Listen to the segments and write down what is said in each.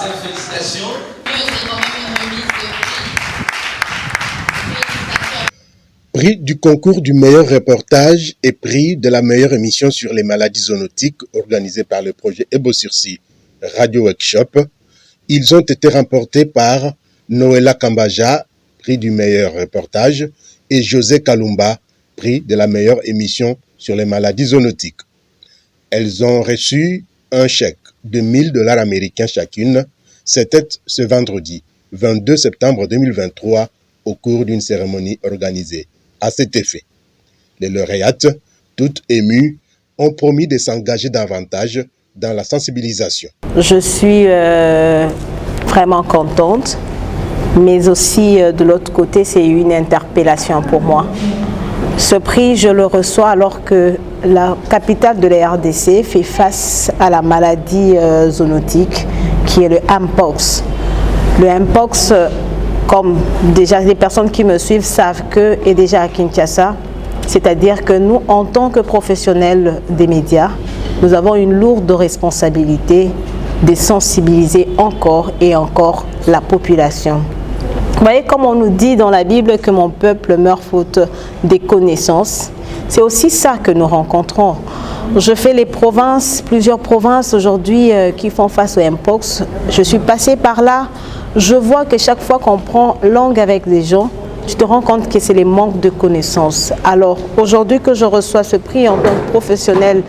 Sincères félicitations. Prix du concours du meilleur reportage et prix de la meilleure émission sur les maladies zoonotiques organisé par le projet Ebo-Sursis Radio Workshop. Ils ont été remportés par Noëlla Kambaja, prix du meilleur reportage, et José Kalumba, prix de la meilleure émission sur les maladies zoonotiques. Elles ont reçu un chèque de $1000 américains chacune. C'était ce vendredi 22 septembre 2023 au cours d'une cérémonie organisée à cet effet. Les lauréates, toutes émues, ont promis de s'engager davantage dans la sensibilisation. Je suis vraiment contente, mais aussi de l'autre côté, c'est une interpellation pour moi. Ce prix, je le reçois alors que la capitale de la RDC fait face à la maladie zoonotique qui est le Mpox. Le Mpox, comme déjà les personnes qui me suivent savent que est déjà à Kinshasa, c'est-à-dire que nous, en tant que professionnels des médias, nous avons une lourde responsabilité de sensibiliser encore et encore la population. Vous voyez, comme on nous dit dans la Bible que mon peuple meurt faute des connaissances, c'est aussi ça que nous rencontrons. Je fais les provinces, plusieurs provinces aujourd'hui qui font face au Mpox. Je suis passée par là. Je vois que chaque fois qu'on prend langue avec les gens, tu te rends compte que c'est les manques de connaissances. Alors aujourd'hui que je reçois ce prix en tant que professionnel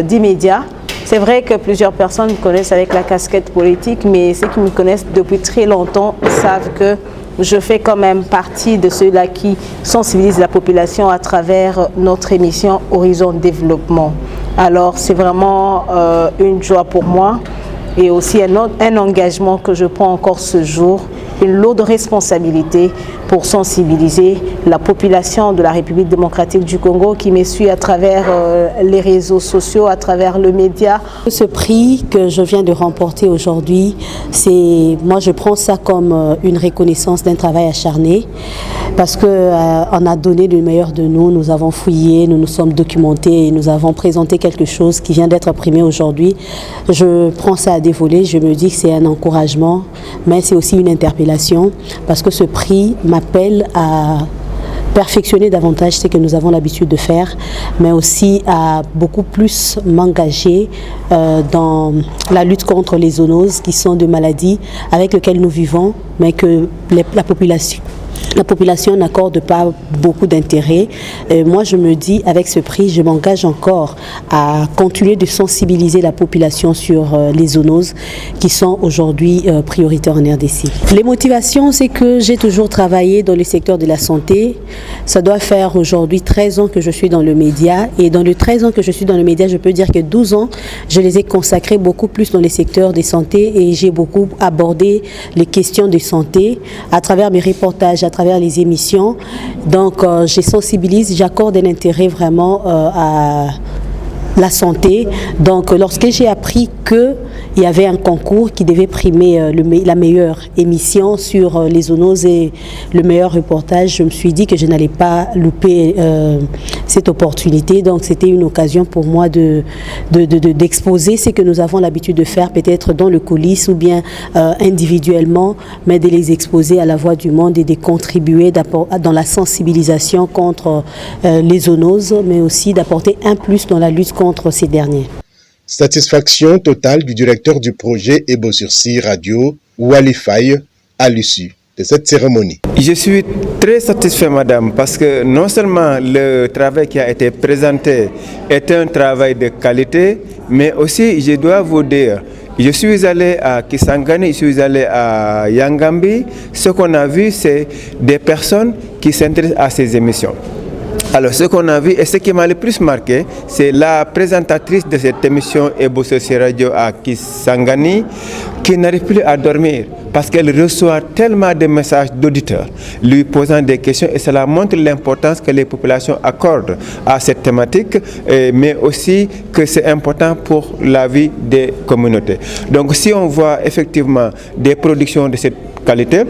d'immédiat, c'est vrai que plusieurs personnes me connaissent avec la casquette politique, mais ceux qui me connaissent depuis très longtemps savent que je fais quand même partie de ceux-là qui sensibilisent la population à travers notre émission Horizon Développement. Alors c'est vraiment une joie pour moi et aussi un engagement que je prends encore ce jour, une lourde responsabilité pour sensibiliser la population de la République démocratique du Congo qui me suit à travers les réseaux sociaux, à travers le média. Ce prix que je viens de remporter aujourd'hui, moi je prends ça comme une reconnaissance d'un travail acharné parce qu'on a donné le meilleur de nous, nous avons fouillé, nous nous sommes documentés et nous avons présenté quelque chose qui vient d'être primé aujourd'hui. Je prends ça à dévoiler, je me dis que c'est un encouragement, mais c'est aussi une interpellation parce que ce prix m'appelle à perfectionner davantage ce que nous avons l'habitude de faire, mais aussi à beaucoup plus m'engager dans la lutte contre les zoonoses qui sont des maladies avec lesquelles nous vivons, mais que la population n'accorde pas beaucoup d'intérêt. Moi, je me dis, avec ce prix, je m'engage encore à continuer de sensibiliser la population sur les zoonoses qui sont aujourd'hui prioritaires en RDC. Les motivations, c'est que j'ai toujours travaillé dans le secteur de la santé. Ça doit faire aujourd'hui 13 ans que je suis dans le média. Et dans les 13 ans que je suis dans le média, je peux dire que 12 ans, je les ai consacrés beaucoup plus dans les secteurs de santé et j'ai beaucoup abordé les questions de santé à travers mes reportages, à travers les émissions. Donc, je sensibilise, j'accorde un intérêt vraiment à la santé. Donc, lorsque j'ai appris qu'il y avait un concours qui devait primer la meilleure émission sur les zoonoses et le meilleur reportage, je me suis dit que je n'allais pas louper cette opportunité. Donc, c'était une occasion pour moi d'exposer ce que nous avons l'habitude de faire, peut-être dans le coulisses ou bien individuellement, mais de les exposer à la voix du monde et de contribuer dans la sensibilisation contre les zoonoses, mais aussi d'apporter un plus dans la lutte contre ces derniers. Satisfaction totale du directeur du projet Ebo-Sursis Radio, Wali Faye, à l'issue de cette cérémonie. Je suis très satisfait, madame, parce que non seulement le travail qui a été présenté est un travail de qualité, mais aussi, je dois vous dire, je suis allé à Kisangani, je suis allé à Yangambi. Ce qu'on a vu, c'est des personnes qui s'intéressent à ces émissions. Alors, ce qu'on a vu et ce qui m'a le plus marqué, c'est la présentatrice de cette émission Ebo-Sursis Radio à Kisangani qui n'arrive plus à dormir parce qu'elle reçoit tellement de messages d'auditeurs lui posant des questions et cela montre l'importance que les populations accordent à cette thématique, mais aussi que c'est important pour la vie des communautés. Donc, si on voit effectivement des productions de cette qualité,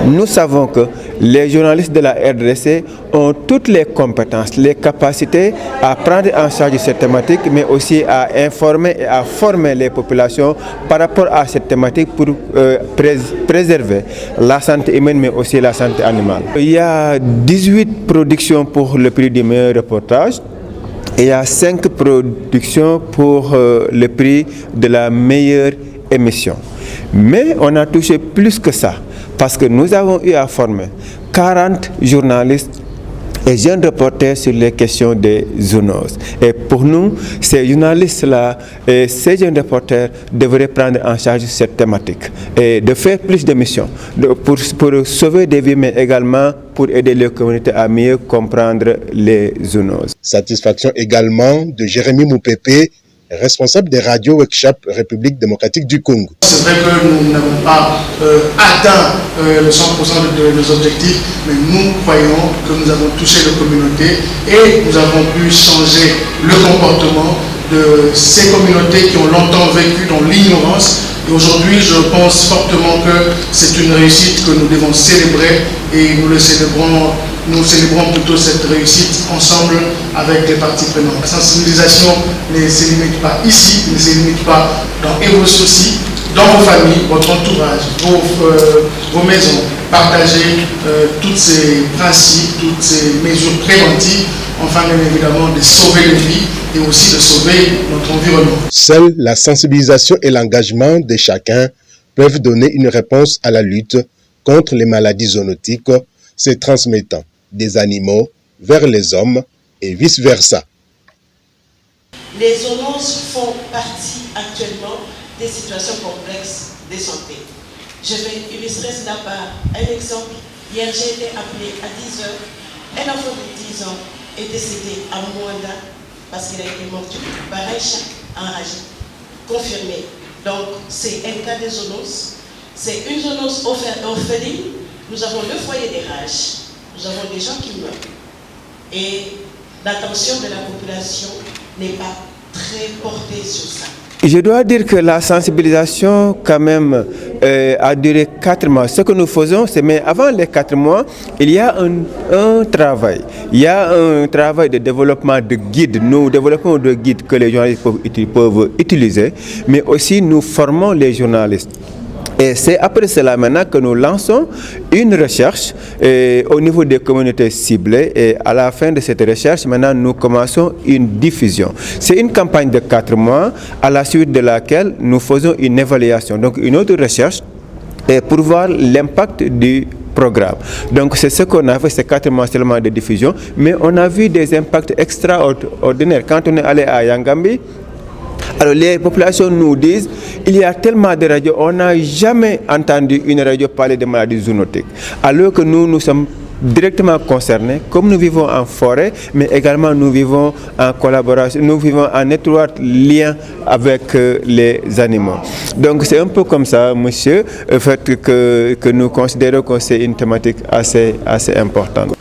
nous savons que les journalistes de la RDC ont toutes les compétences, les capacités à prendre en charge cette thématique, mais aussi à informer et à former les populations par rapport à cette thématique pour préserver la santé humaine, mais aussi la santé animale. Il y a 18 productions pour le prix du meilleur reportage. Et il y a 5 productions pour le prix de la meilleure émission. Mais on a touché plus que ça, parce que nous avons eu à former 40 journalistes et jeunes reporters sur les questions des zoonoses. Et pour nous, ces journalistes-là et ces jeunes reporters devraient prendre en charge cette thématique et de faire plus de missions pour sauver des vies, mais également pour aider les communautés à mieux comprendre les zoonoses. Satisfaction également de Jérémy Moupépé, responsable des radios Workshop République démocratique du Congo. C'est vrai que nous n'avons pas atteint le 100% de nos objectifs, mais nous croyons que nous avons touché les communautés et nous avons pu changer le comportement de ces communautés qui ont longtemps vécu dans l'ignorance. Et aujourd'hui, je pense fortement que c'est une réussite que nous devons célébrer et nous célébrons plutôt cette réussite ensemble avec les parties prenantes. La sensibilisation ne se limite pas ici, ne se limite pas dans Ebos aussi, dans vos familles, votre entourage, vos maisons. Partagez tous ces principes, toutes ces mesures préventives, enfin bien évidemment de sauver les vies et aussi de sauver notre environnement. Seule la sensibilisation et l'engagement de chacun peuvent donner une réponse à la lutte contre les maladies zoonotiques se transmettant des animaux vers les hommes et vice-versa. Les zoonoses font partie actuellement des situations complexes de santé. Je vais illustrer cela par un exemple. Hier, j'ai été appelée à 10 heures. Un enfant de 10 ans est décédé à Mwanda parce qu'il a été mordu par un chat enragé. Confirmé. Donc, c'est un cas de zoonose. C'est une zoonose orpheline. Nous avons le foyer des rages. Nous avons des gens qui meurent. Et l'attention de la population n'est pas très portée sur ça. Je dois dire que la sensibilisation quand même a duré 4 mois. Ce que nous faisons, c'est mais avant les 4 mois, il y a un travail. Il y a un travail de développement de guides. Nous développons des guides que les journalistes peuvent utiliser, mais aussi nous formons les journalistes. Et c'est après cela maintenant que nous lançons une recherche au niveau des communautés ciblées et à la fin de cette recherche, maintenant nous commençons une diffusion. C'est une campagne de 4 mois à la suite de laquelle nous faisons une évaluation, donc une autre recherche pour voir l'impact du programme. Donc c'est ce qu'on a fait, c'est 4 mois seulement de diffusion, mais on a vu des impacts extraordinaires. Quand on est allé à Yangambi, alors les populations nous disent, il y a tellement de radios, on n'a jamais entendu une radio parler de maladies zoonotiques. Alors que nous sommes directement concernés, comme nous vivons en forêt, mais également nous vivons en collaboration, nous vivons en étroit lien avec les animaux. Donc c'est un peu comme ça, monsieur, le fait que nous considérons que c'est une thématique assez importante.